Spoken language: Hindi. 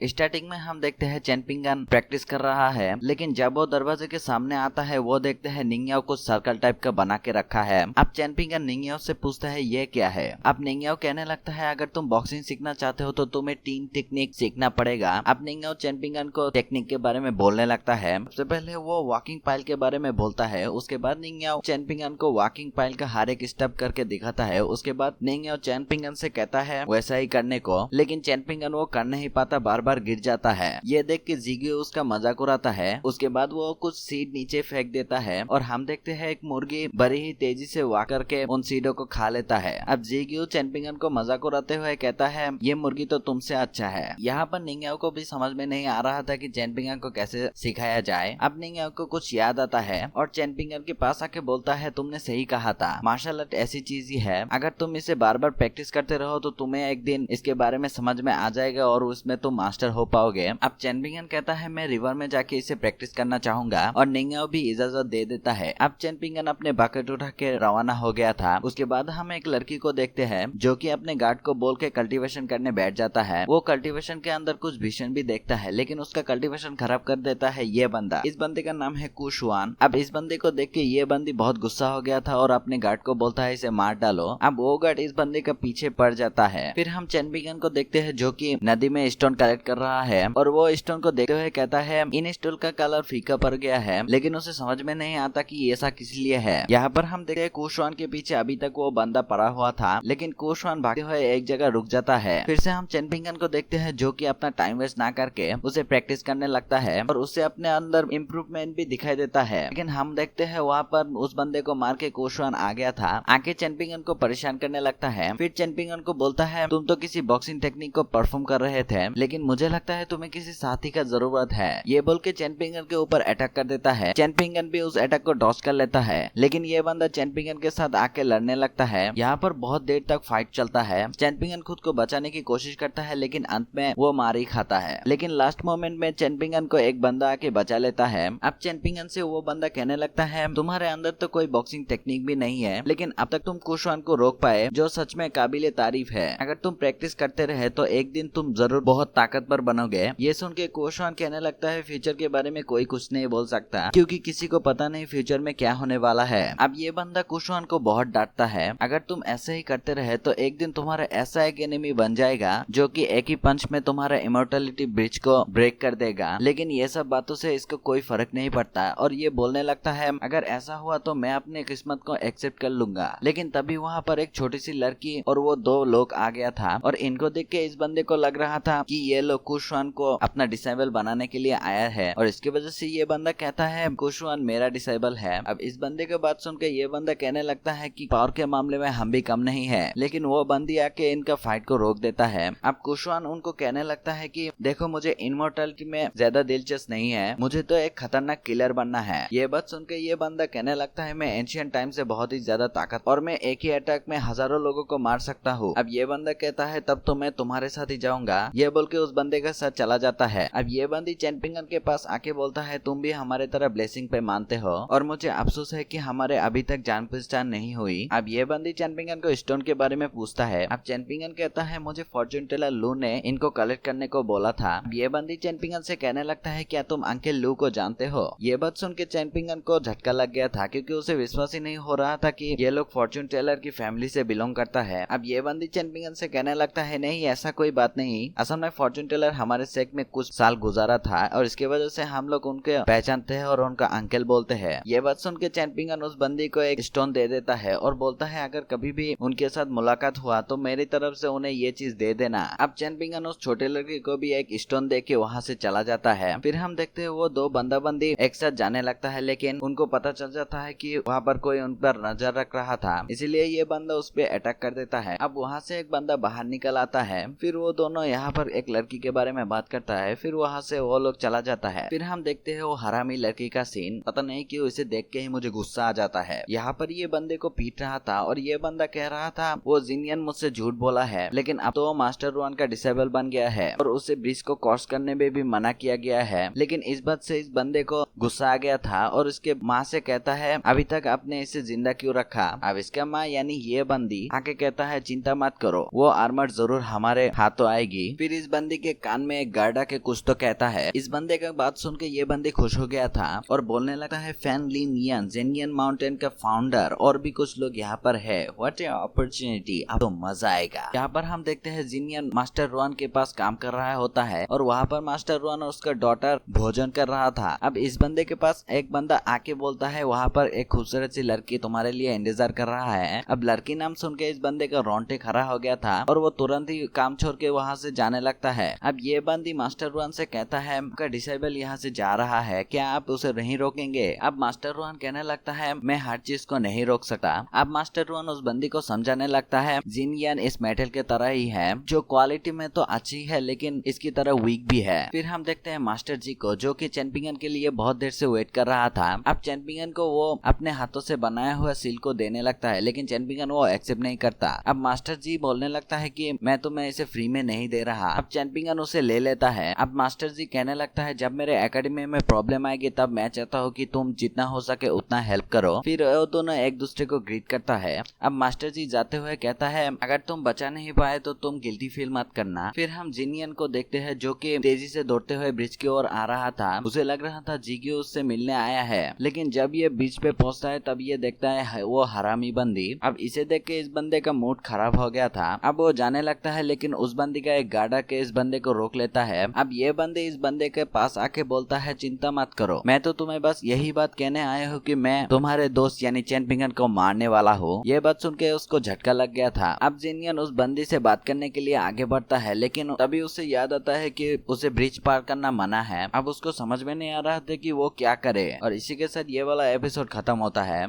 स्टार्टिंग में हम देखते हैं चैनपिंगन प्रैक्टिस कर रहा है, लेकिन जब वो दरवाजे के सामने आता है वो देखते हैं निंग्याओ कुछ सर्कल टाइप का बना के रखा है। अब चैनपिंगन निंग्याओ से पूछता है ये क्या है। अब निंग्याओ कहने लगता है अगर तुम बॉक्सिंग सीखना चाहते हो तो तुम्हें 3 टेक्निक सीखना पड़ेगा। अब निंग्याओ चैनपिंगन को टेक्निक के बारे में बोलने लगता है। सबसे पहले वो वॉकिंग पाइल के बारे में बोलता है, उसके बाद निंग्याओ चैनपिंगन को वॉकिंग पाइल का हर एक स्टेप करके दिखाता है। उसके बाद निंग्याओ चैनपिंगन से कहता है वैसा ही करने को, लेकिन चैनपिंगन वो कर नहीं पाता, बार बार गिर जाता है। ये देख के जिग्यो उसका मजाक उड़ाता है। उसके बाद वो कुछ सीड नीचे फेंक देता है और हम देखते हैं एक मुर्गी बड़ी ही तेजी से वॉक करके उन सीडों को खा लेता है। अब जिग्यो चैनपिंगन को मजाक उड़ाते हुए कहता है ये मुर्गी तो तुमसे अच्छा है। यहाँ पर निंग्याओ को भी समझ में नहीं आ रहा था कि चैनपिंगन को कैसे सिखाया जाए। अब निंग्याओ को कुछ याद आता है और चैनपिंगन के पास आके बोलता है तुमने सही कहा था, मार्शल आर्ट ऐसी चीज ही है, अगर तुम इसे बार बार प्रैक्टिस करते रहो तो तुम्हें एक दिन इसके बारे में समझ में आ जाएगा और उसमें तुम मास्टर हो पाओगे। अब चैनपिंगन कहता है मैं रिवर में जाके इसे प्रैक्टिस करना चाहूंगा और निंग्याओ भी इजाजत दे देता है। अब चैनपिंगन अपने बकेट उठा के रवाना हो गया था। उसके बाद हम एक लड़की को देखते हैं जो कि अपने गार्ड को बोल के कल्टीवेशन करने बैठ जाता है। वो कल्टीवेशन के अंदर कुछ विजन भी देखता है, लेकिन उसका कल्टीवेशन खराब कर देता है ये बंदा। इस बंदे का नाम है कुशवान। अब इस बंदे को देख के ये बंदी बहुत गुस्सा हो गया था और अपने गार्ड को बोलता है इसे मार डालो। अब वो गार्ड इस बंदे का पीछे पड़ जाता है। फिर हम चैनपिंगन को देखते हैं जो कि नदी में स्टोन कलेक्ट कर रहा है और वो स्टोन को देखते हुए कहता है इन स्टोन का कलर फीका पड़ गया है, लेकिन उसे समझ में नहीं आता कि ऐसा किस लिए है। यहाँ पर हम देखते हैं कुशवान के पीछे अभी तक वो बंदा पड़ा हुआ था, लेकिन कुशवान भागते हुए एक जगह रुक जाता है। फिर से हम चैनपिंगन को देखते हैं जो कि अपना टाइम वेस्ट ना करके उसे प्रैक्टिस करने लगता है और उससे अपने अंदर इम्प्रूवमेंट भी दिखाई देता है। लेकिन हम देखते हैं वहाँ पर उस बंदे को मार के कुशवान आ गया था, आके चैनपिंगन को परेशान करने लगता है। फिर चैनपिंगन को बोलता है तुम तो किसी बॉक्सिंग टेक्निक को परफॉर्म कर रहे थे, लेकिन मुझे लगता है तुम्हें किसी साथी का जरूरत है। ये बोल के चैनपिंगन के ऊपर अटैक कर देता है। चैनपिंगन भी उस अटैक को डॉज कर लेता है, लेकिन ये बंदा चैनपिंगन के साथ आके लड़ने लगता है। यहाँ पर बहुत देर तक फाइट चलता है। चैनपिंगन खुद को बचाने की कोशिश करता है, लेकिन अंत में वो मार ही खाता है। लेकिन लास्ट मोमेंट में चैनपिंगन को एक बंदा आके बचा लेता है। अब चैनपिंगन से वो बंदा कहने लगता है तुम्हारे अंदर तो कोई बॉक्सिंग टेक्निक भी नहीं है, लेकिन अब तक तुम कुशवान को रोक पाए, जो सच में काबिले तारीफ है। अगर तुम प्रैक्टिस करते रहे तो एक दिन तुम जरूर बहुत ताकतवर बनोगे। ये सुन के कुशवान कहने लगता है फ्यूचर के बारे में कोई कुछ नहीं बोल सकता, क्योंकि किसी को पता नहीं फ्यूचर में क्या होने वाला है। अब ये बंदा कुशवान को बहुत डांटता है, अगर तुम ऐसे ही करते रहे तो एक दिन तुम्हारा ऐसा एक एनिमी बन जाएगा जो कि एक ही पंच में तुम्हारा इमोर्टलिटी ब्रिज को ब्रेक कर देगा। लेकिन ये सब बातों से इसको कोई फर्क नहीं पड़ता और ये बोलने लगता है अगर ऐसा हुआ तो मैं अपनी किस्मत को एक्सेप्ट कर लूंगा। लेकिन तभी वहाँ पर एक छोटी सी लड़की और वो 2 लोग आ गया था और इनको देख के इस बंदे को लग रहा था कि ये लोग कुशवान को अपना डिसेबल बनाने के लिए आया है और इसकी वजह से ये बंदा कहता है कुशवान मेरा डिसेबल है। अब इस बंदे के बात सुन के ये बंदा कहने लगता है कि पावर के मामले में हम भी कम नहीं है, लेकिन वो बंदी आके इनका फाइट को रोक देता है। अब कुशवान उनको कहने लगता है कि देखो मुझे इमोर्टलिटी में ज्यादा दिलचस्प नहीं है, मुझे तो एक खतरनाक किलर बनना है। ये बात सुन के ये बंदा कहने लगता है मैं एंशियंट टाइम से बहुत ही ज्यादा ताकत और मैं एक ही अटैक में हजारों लोगों को मार सकता हूँ। अब ये बंदा कहता है तब तो मैं तुम्हारे साथ ही जाऊंगा। ये बोल के उस बंदे का साथ चला जाता है। अब ये बंदी चैनपिंगन के पास आके बोलता है तुम भी हमारे तरह ब्लेसिंग पे मानते हो और मुझे अफसोस है कि हमारे अभी तक जान पहचान नहीं हुई। अब ये बंदी चैनपिंगन को स्टोन के बारे में पूछता है। अब चैनपिंगन कहता है मुझे फॉर्चून टेलर लू ने इनको कलेक्ट करने को बोला था। अब ये बंदी चैनपिंगन से कहने लगता है क्या तुम अंकल लू को जानते हो। ये बात सुन के चैनपिंगन को झटका लग गया था, क्योंकि उसे विश्वास ही नहीं हो रहा था कि ये लोग फॉर्चून टेलर की फैमिली से बिलोंग करता है। अब ये बंदी चैनपिंगन से कहने लगता है नहीं ऐसा कोई बात नहीं, असल में फॉर्चून टेलर हमारे सेक्ट में कुछ साल गुजारा था और इसके वजह से हम लोग उनके पहचानते हैं और उनका अंकल बोलते हैं। ये बात सुन के चैनपिंगन उस बंदी को एक स्टोन दे देता है और बोलता है अगर कभी भी उनके साथ मुलाकात हुआ तो मेरी तरफ से उन्हें ये चीज दे देना। अब चैनपिंगन उस छोटे लड़के को भी एक स्टोन दे के वहाँ से चला जाता है। फिर हम देखते हैं वो 2 बंदा बंदी एक साथ जाने लगता है, लेकिन उनको पता चल जाता है कि वहाँ पर कोई उन पर नजर रख रहा था, इसीलिए ये बंदा उस पर अटैक कर देता है। अब वहाँ से एक बंदा बाहर निकल आता है। फिर वो दोनों यहाँ पर एक लड़की के बारे में बात करता है। फिर वहाँ से वो लोग चला जाता है। फिर हम देखते हैं वो हरामी लड़की का सीन। पता नहीं क्यों इसे देख के ही मुझे गुस्सा आ जाता है। यहाँ पर ये बंदे को पीट रहा था और ये बंदा कह रहा था वो जिनियन मुझसे झूठ बोला है, लेकिन अब तो वो मास्टर वन का डिसेबल बन गया है और उसे ब्रिज को क्रॉस करने में भी मना किया गया है। लेकिन इस बात से इस बंदे को गुस्सा आ गया था और इसके माँ से कहता है अभी तक आपने इसे जिंदा क्यों रखा। अब इसका माँ यानी ये बंदी आके कहता है चिंता मत करो, वो आर्मर जरूर हमारे हाथों आएगी। फिर इस बंदी के कान में एक गार्डा के कुछ तो कहता है। इस बंदे का बात सुन के ये बंदी खुश हो गया था और बोलने लगा है फैन ली नियन जेनियन माउंटेन का फाउंडर और भी कुछ लोग यहाँ पर है, व्हाट ए अपॉर्चुनिटी, अब तो मजा आएगा। यहाँ पर हम देखते हैं जिनियन मास्टर रुआन के पास काम कर रहा होता है और वहाँ पर मास्टर रुआन और उसका डॉटर भोजन कर रहा था। अब इस बंदे के पास एक बंदा आके बोलता है वहाँ पर एक खूबसूरत सी लड़की तुम्हारे लिए इंतजार कर रहा है। अब लड़की नाम सुन के इस बंदे का रोंगटे खड़ा हो गया था और वो तुरंत ही काम छोड़ के वहाँ से जाने लगता है। अब ये बंदी मास्टर रुआन से कहता है आपका डिसेबल यहाँ से जा रहा है, क्या आप उसे नहीं रोकेंगे? अब मास्टर रुआन कहने लगता है मैं हर चीज को नहीं रोक सकता। अब मास्टर रुआन उस बंदी को समझाने लगता है जिनियन इस मेटल के तरह ही है, जो क्वालिटी में तो अच्छी है लेकिन इसकी तरह वीक भी है। फिर हम देखते हैं मास्टर जी को जो कि चैंपियन के लिए बहुत देर से वेट कर रहा था। अब चैंपियन को वो अपने हाथों से बनाया हुआ सील को देने लगता है लेकिन चैंपियन वो एक्सेप्ट नहीं करता। अब मास्टर जी बोलने लगता है कि मैं तुम्हें इसे फ्री में नहीं दे रहा। अब चैंपियन उसे ले लेता है। अब मास्टर जी कहने लगता है जब मेरे एकेडमी में प्रॉब्लम आएगी तब मैं चाहता हूँ कि तुम जितना हो सके उतना हेल्प करो। फिर वो दोनों एक दूसरे को ग्रीट करता है। अब मास्टर जी जाते हुए कहता है अगर तुम बचा नहीं पाए तो तुम गिल्टी फील मत करना। फिर हम जिनियन को देखते हैं जो कि तेजी से दौड़ते हुए ब्रिज की ओर आ रहा था। उसे लग रहा था जिग्यो उससे मिलने आया है लेकिन जब ये ब्रिज पे पहुंचता है तब ये देखता है वो हरामी बंदी। अब इसे देख के इस बंदे का मूड खराब हो गया था। अब वो जाने लगता है लेकिन उस बंदी का एक गार्ड के इस बंदे को रोक लेता है। अब ये बंदे इस बंदे के पास आके बोलता है चिंता मत करो, मैं तो तुम्हें बस यही बात कहने आया हूँ कि मैं तुम्हारे दोस्त यानी चैंपियन को मारने वाला हूँ। ये बात सुन के उसको झटका लग गया था। अब जिनियन उस बंदी से बात करने के लिए आगे बढ़ता है लेकिन तभी उसे याद आता है कि उसे ब्रिज पार करना मना है। अब उसको समझ में नहीं आ रहा था कि वो क्या करे और इसी के साथ ये वाला एपिसोड खत्म होता है।